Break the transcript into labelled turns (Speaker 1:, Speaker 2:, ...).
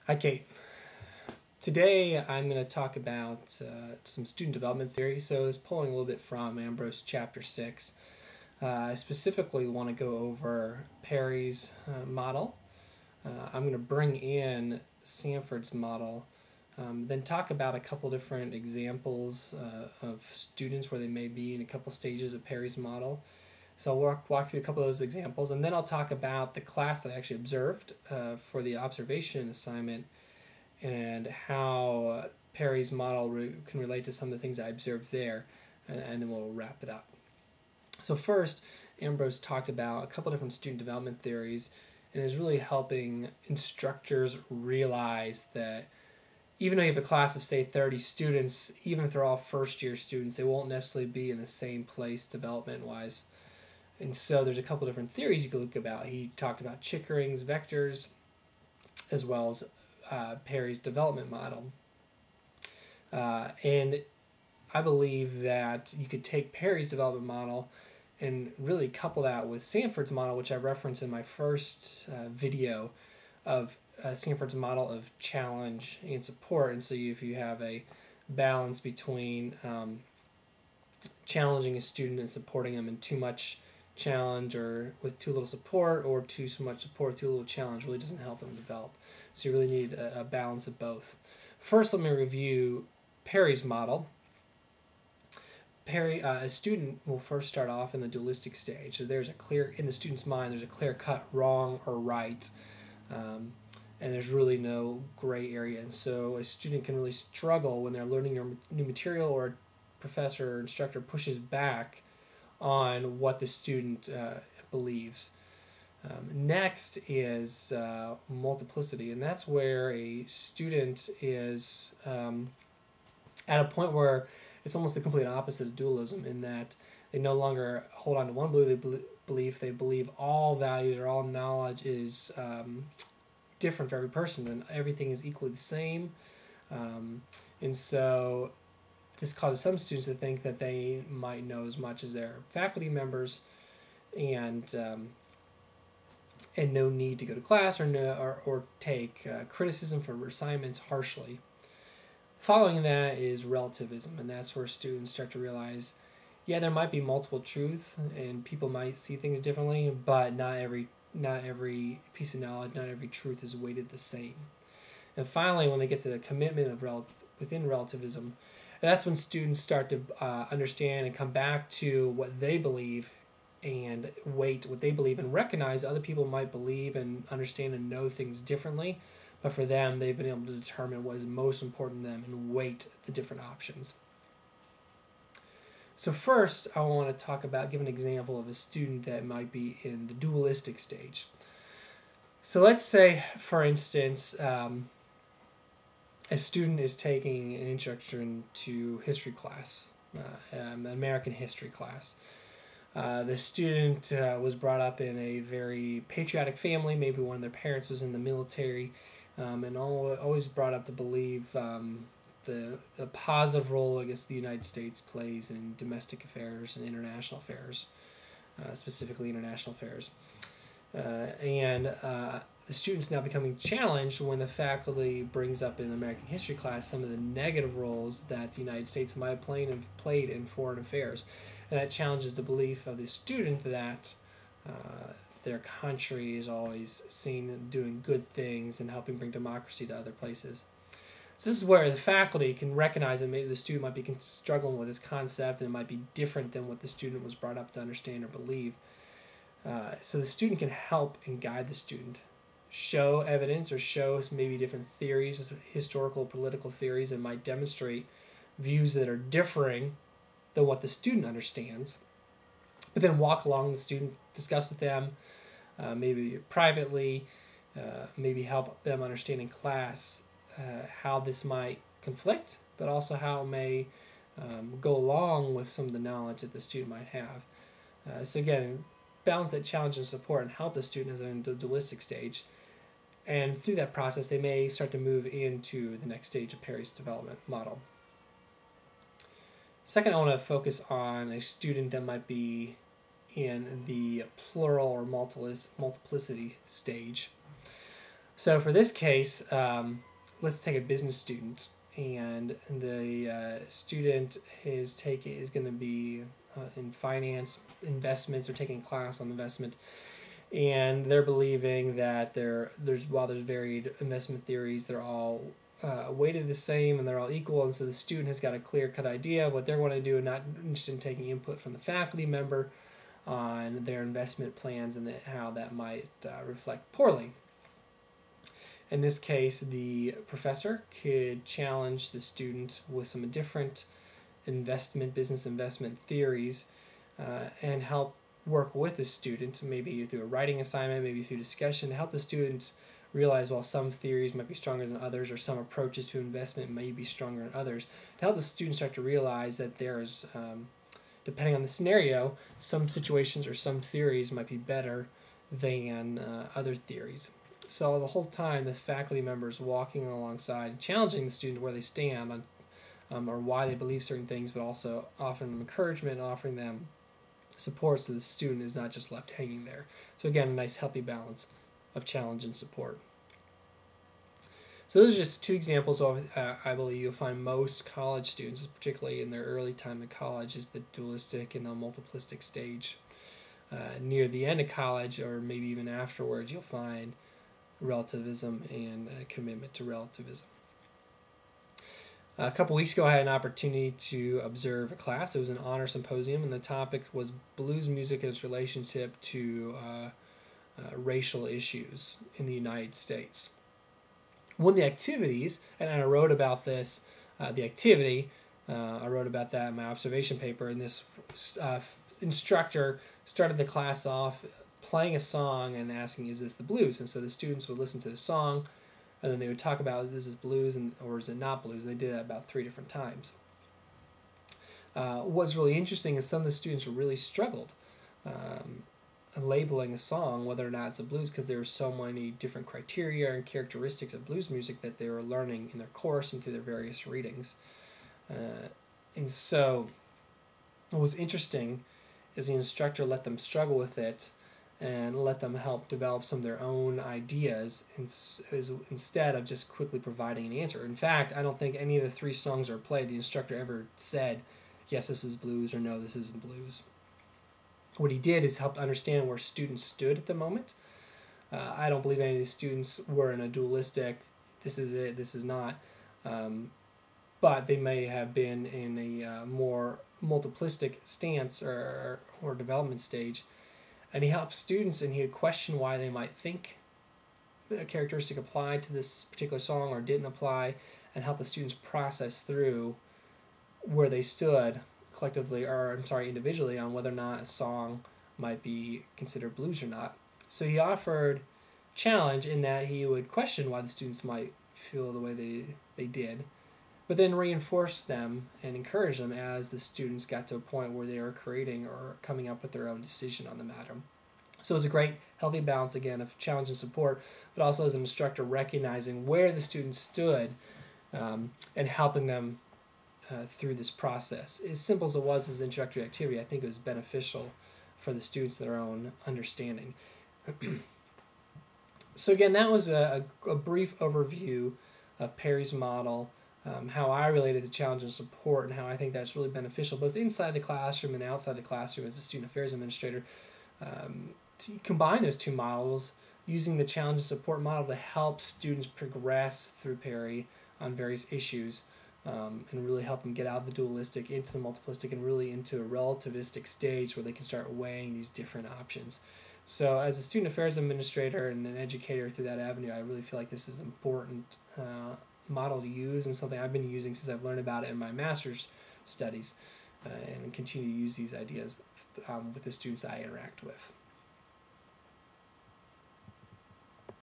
Speaker 1: Hi, Kate. Today I'm going to talk about some student development theory. So I was pulling a little bit from Ambrose chapter 6. I specifically want to go over Perry's model. I'm going to bring in Sanford's model, then talk about a couple different examples of students where they may be in a couple stages of Perry's model. So I'll walk through a couple of those examples, and then I'll talk about the class that I actually observed for the observation assignment and how Perry's model can relate to some of the things I observed there, and then we'll wrap it up. So first, Ambrose talked about a couple different student development theories, and is really helping instructors realize that even though you have a class of, say, 30 students, even if they're all first-year students, they won't necessarily be in the same place development-wise. And so there's a couple different theories you could look about. He talked about Chickering's vectors, as well as Perry's development model. And I believe that you could take Perry's development model and really couple that with Sanford's model, which I referenced in my first video of Sanford's model of challenge and support. And so if you have a balance between challenging a student and supporting them, and too much challenge or with too little support, or too much support, too little challenge, really doesn't help them develop. So you really need a balance of both. First, let me review Perry's model. A student will first start off in the dualistic stage. So there's in the student's mind, there's a clear-cut wrong or right, and there's really no gray area. And so a student can really struggle when they're learning new material, or a professor or instructor pushes back on what the student believes. Next is multiplicity, and that's where a student is at a point where it's almost the complete opposite of dualism, in that they no longer hold on to one belief. They believe all values or all knowledge is different for every person, and everything is equally the same. And so this causes some students to think that they might know as much as their faculty members, and no need to go to class or take criticism for assignments harshly. Following that is relativism, and that's where students start to realize, yeah, there might be multiple truths, and people might see things differently, but not every piece of knowledge, not every truth is weighted the same. And finally, when they get to the commitment of within relativism, that's when students start to understand and come back to what they believe, and weight what they believe, and recognize other people might believe and understand and know things differently, but for them, they've been able to determine what is most important to them and weight the different options. So first, I want to give an example of a student that might be in the dualistic stage. So let's say, for instance, a student is taking an introduction to history class, an American history class. The student was brought up in a very patriotic family. Maybe one of their parents was in the military, and always brought up to believe the positive role, I guess, the United States plays in domestic affairs and international affairs, specifically international affairs. And the student's now becoming challenged when the faculty brings up in American history class some of the negative roles that the United States might have played in foreign affairs. And that challenges the belief of the student that their country is always seen doing good things and helping bring democracy to other places. So this is where the faculty can recognize that maybe the student might be struggling with this concept, and it might be different than what the student was brought up to understand or believe. So the student can help and guide the student, show evidence or show maybe different theories, historical, political theories that might demonstrate views that are differing than what the student understands, but then walk along the student, discuss with them, maybe privately, maybe help them understand in class how this might conflict, but also how it may go along with some of the knowledge that the student might have. So again, balance that challenge and support and help the student as they're in the dualistic stage. And through that process, they may start to move into the next stage of Perry's development model. Second, I want to focus on a student that might be in the plural or multiplicity stage. So for this case, let's take a business student, and the student is going to be in finance investments, or taking a class on investment, and they're believing that while there's varied investment theories, they're all weighted the same and they're all equal, and so the student has got a clear-cut idea of what they're going to do and not interested in taking input from the faculty member on their investment plans and how that might reflect poorly. In this case, the professor could challenge the student with some different business investment theories, and help work with the student, maybe through a writing assignment, maybe through discussion, to help the students realize while some theories might be stronger than others, or some approaches to investment may be stronger than others, to help the students start to realize that there's, depending on the scenario, some situations or some theories might be better than other theories. So the whole time, the faculty members walking alongside, challenging the student where they stand on, or why they believe certain things, but also offering them encouragement, offering them support, so the student is not just left hanging there. So again, a nice healthy balance of challenge and support. So those are just two examples of, I believe you'll find most college students, particularly in their early time in college, is the dualistic and the multiplistic stage. Near the end of college, or maybe even afterwards, you'll find relativism and a commitment to relativism. A couple weeks ago, I had an opportunity to observe a class. It was an honor symposium, and the topic was blues music and its relationship to racial issues in the United States. One of the activities, and I wrote about this, the activity, I wrote about that in my observation paper, and this instructor started the class off playing a song and asking, is this the blues? And so the students would listen to the song, and then they would talk about, is this blues or is it not blues? They did that about 3 different times. What's really interesting is some of the students really struggled labeling a song whether or not it's a blues, because there were so many different criteria and characteristics of blues music that they were learning in their course and through their various readings. And so what was interesting is the instructor let them struggle with it and let them help develop some of their own ideas instead of just quickly providing an answer. In fact, I don't think any of the 3 songs that were played, the instructor ever said, yes, this is blues, or no, this isn't blues. What he did is help understand where students stood at the moment. I don't believe any of the students were in a dualistic, this is it, this is not, but they may have been in a more multiplistic stance or development stage. And he helped students, and he would question why they might think a characteristic applied to this particular song or didn't apply, and help the students process through where they stood collectively, or I'm sorry, individually, on whether or not a song might be considered blues or not. So he offered challenge in that he would question why the students might feel the way they did, but then reinforce them and encourage them as the students got to a point where they were creating or coming up with their own decision on the matter. So it was a great, healthy balance, again, of challenge and support, but also as an instructor recognizing where the students stood and helping them through this process. As simple as it was as an introductory activity, I think it was beneficial for the students' their own understanding. So again, that was a brief overview of Perry's model, how I related to challenge and support, and how I think that's really beneficial both inside the classroom and outside the classroom as a student affairs administrator, to combine those 2 models, using the challenge and support model to help students progress through Perry on various issues, and really help them get out of the dualistic into the multiplistic and really into a relativistic stage where they can start weighing these different options. So as a student affairs administrator and an educator through that avenue, I really feel like this is an important model to use, and something I've been using since I've learned about it in my master's studies, and continue to use these ideas with the students that I interact with.